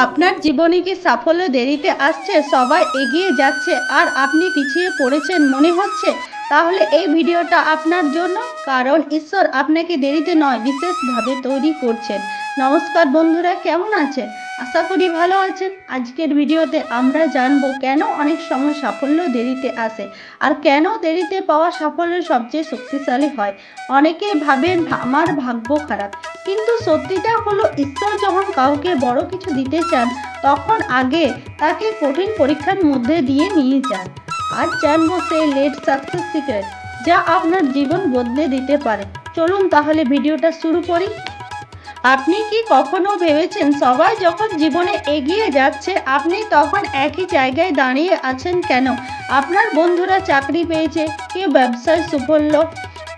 আপনার জীবনে কি সাফল্য দেরিতে আসছে, সবাই এগিয়ে যাচ্ছে আর আপনি পিছিয়ে পড়েছেন মনে হচ্ছে? তাহলে এই ভিডিওটা আপনার জন্য, কারণ ঈশ্বর আপনাকে দেরিতে নয় বিশেষভাবে তৈরি করছেন। নমস্কার বন্ধুরা, কেমন আছেন? আশা করি ভালো আছেন। আজকের ভিডিওতে আমরা জানবো কেন অনেক সময় সাফল্য দেরিতে আসে আর কেন দেরিতে পাওয়া সাফল্য সবচেয়ে শক্তিশালী হয়। অনেকেই ভাবেন আমার ভাগ্য খারাপ, কিন্তু সত্যিটা হলো ঈশ্বর যখন কাউকে বড় কিছু দিতে চান তখন আগে তাকে কঠিন পরীক্ষার মধ্যে দিয়ে নিয়ে যান। আজ জানবো সেই লেট সাকসেস সিক্রেট যা আপনার জীবন বদলে দিতে পারে। চলুন তাহলে ভিডিওটা শুরু করি। আপনি কি কখনো ভেবেছেন সবাই যখন জীবনে এগিয়ে যাচ্ছে আপনি তখন একই জায়গায় দাঁড়িয়ে আছেন কেন? আপনার বন্ধুরা চাকরি পেয়েছে, কেউ ব্যবসায় সাফল্য,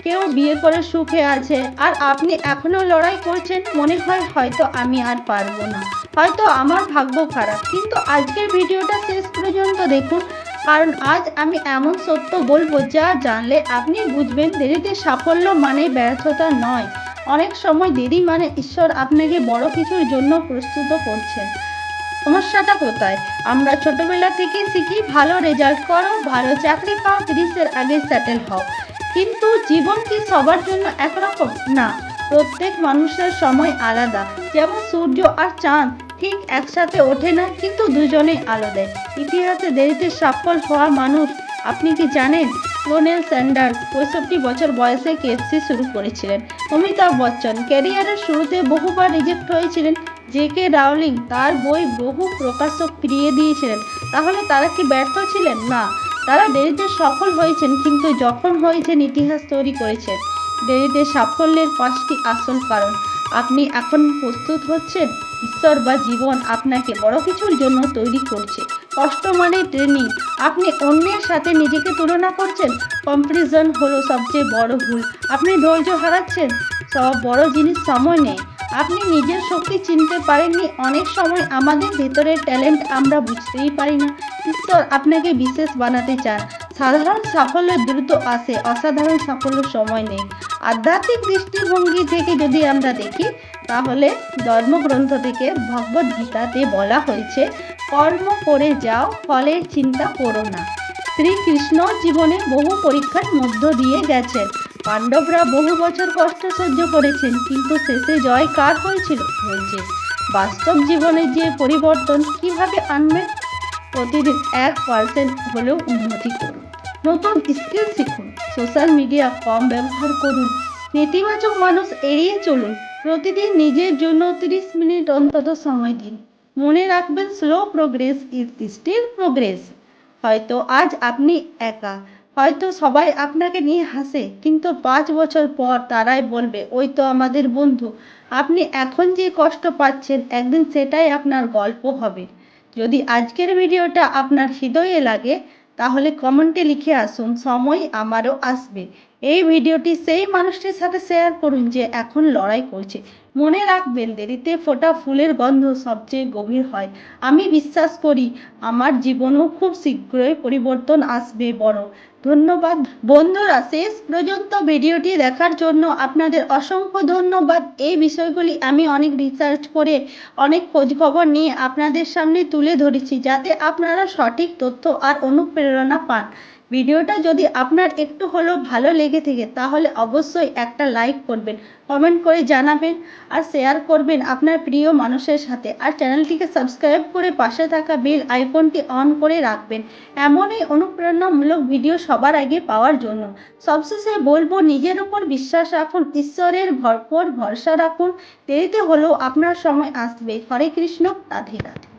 কেউ বিয়ে করে সুখে আছে, আর আপনি এখনো লড়াই করছেন। মনে হয় হয়তো আমি আর পারবো না, হয়তো আমার ভাগ্য খারাপ। কিন্তু আজকের ভিডিওটা শেষ পর্যন্ত দেখুন, কারণ আজ আমি এমন সত্য বলবো যা জানলে আপনি বুঝবেন দেরিতে সাফল্য মানে ব্যর্থতা নয়। অনেক সময় দেরি মানে ঈশ্বর আপনাকে বড় কিছুর জন্য প্রস্তুত করছেন। সমস্যাটা কোথায়? আমরা ছোটবেলা থেকে শিখি ভালো রেজাল্ট করো, ভালো চাকরি পাও, 30-এর আগে সেটেল হও। কিন্তু জীবন কি সবার জন্য একরকম? না, প্রত্যেক মানুষের সময় আলাদা। যেমন সূর্য আর চাঁদ ঠিক একসাথে ওঠে না, কিন্তু দুজনেই আলো দেয়। ইতিহাসে দেরিতে সফল হওয়া মানুষ আপনি কি জানেন? লোনেল স্যান্ডার্স 65 বছর বয়সে কেএফসি শুরু করেছিলেন। অমিতাভ বচ্চন ক্যারিয়ারের শুরুতে বহুবার রিজেক্ট হয়েছিলেন। জেকে রাউলিং তার বই বহু প্রকাশক ফিরিয়ে দিয়েছিলেন। তাহলে তারা কি ব্যর্থ ছিলেন? না, তারা দেরিতে সফল হয়েছেন, কিন্তু যখন হয়েছেন ইতিহাস তৈরি করেছেন। দেরিতে সাফল্যের 5টি আসল কারণ। আপনি এখন প্রস্তুত হচ্ছেন? ঈশ্বর বা জীবন আপনাকে বড় কিছুর জন্য তৈরি করছে। কষ্ট মানে ট্রেনিং। আপনি অন্যের সাথে নিজেকে তুলনা করছেন। কম্পারিজন হলো সবচেয়ে বড় ভুল। আপনি ধৈর্য হারাচ্ছেন। সব বড় জিনিস সময় নেই। আপনি নিজের শক্তি চিনতে পারেননি। অনেক সময় আমাদের ভেতরের ট্যালেন্ট আমরা বুঝতেই পারি না। ঈশ্বর আপনাকে বিশেষ বানাতে চান। সাধারণ সাফল্য দ্রুত আসে, অসাধারণ সাফল্য সময় নেই। আধ্যাত্মিক দৃষ্টিভঙ্গি থেকে যদি আমরা দেখি, তাহলে ধর্মগ্রন্থ থেকে ভগবদ গীতাতে বলা হয়েছে, কর্ম করে যাও, ফলের চিন্তা করো না। শ্রীকৃষ্ণ জীবনে বহু পরীক্ষার মধ্য দিয়ে গেছেন। পাণ্ডবরা বহু বছর কষ্ট সহ্য করেছেন, কিন্তু শেষে জয় কার হয়েছিল? ধৈর্যের। বাস্তব জীবনে যে পরিবর্তন কিভাবে আনবেন? প্রতিদিন 1% হলেও উন্নতি করুন। নতুন স্কিল শিখুন। সোশ্যাল মিডিয়া কম ব্যবহার করুন। নেতিবাচক মানুষ এড়িয়ে চলুন। প্রতিদিন নিজের জন্য 30 মিনিট অন্তত সময় দিন। মনে রাখবেন, slow progress is still progress. হয়তো আজ আপনি একা, হয়তো সবাই আপনাকে নিয়ে হাসে, কিন্তু 5 বছর পর তারাই বলবে ওই তো আমাদের বন্ধু। আপনি এখন যে কষ্ট পাচ্ছেন একদিন সেটাই আপনার গল্প হবে। যদি আজকের ভিডিওটা আপনার হৃদয়ে লাগে তাহলে কমেন্টে লিখে আসুন, সময় আমারও আসবে। এই ভিডিওটি সেই মানুষটির সাথে শেয়ার করুন যে এখন লড়াই করছে। মনে রাখবেন, দেরিতে ফোটা ফুলের গন্ধ সবচেয়ে গভীর হয়। আমি বিশ্বাস করি আমার জীবনেও খুব শীঘ্রই পরিবর্তন আসবে বড়। ধন্যবাদ বন্ধুরা, শেষ পর্যন্ত ভিডিওটি দেখার জন্য আপনাদের অসংখ্য ধন্যবাদ। এই বিষয়গুলি আমি অনেক রিসার্চ করে, অনেক খোঁজখবর নিয়ে আপনাদের সামনে তুলে ধরেছি, যাতে আপনারা সঠিক তথ্য আর অনুপ্রেরণা পান। ভিডিওটা যদি আপনার একটু হলেও ভালো লেগে থাকে তাহলে অবশ্যই একটা লাইক করবেন, কমেন্ট করে জানাবেন আর শেয়ার করবেন আপনার প্রিয় মানুষের সাথে। আর চ্যানেলটিকে সাবস্ক্রাইব করে পাশে থাকা বেল আইকনটি অন করে রাখবেন, এমনই অনুপ্রেরণামূলক ভিডিও সবার আগে পাওয়ার জন্য। সবশেষে বলবো, নিজের উপর বিশ্বাস রাখুন, ঈশ্বরের ভরপুর ভরসা রাখুন। দেরিতে হলেও আপনার সময় আসবে। হরে কৃষ্ণ, রাধে রাধে।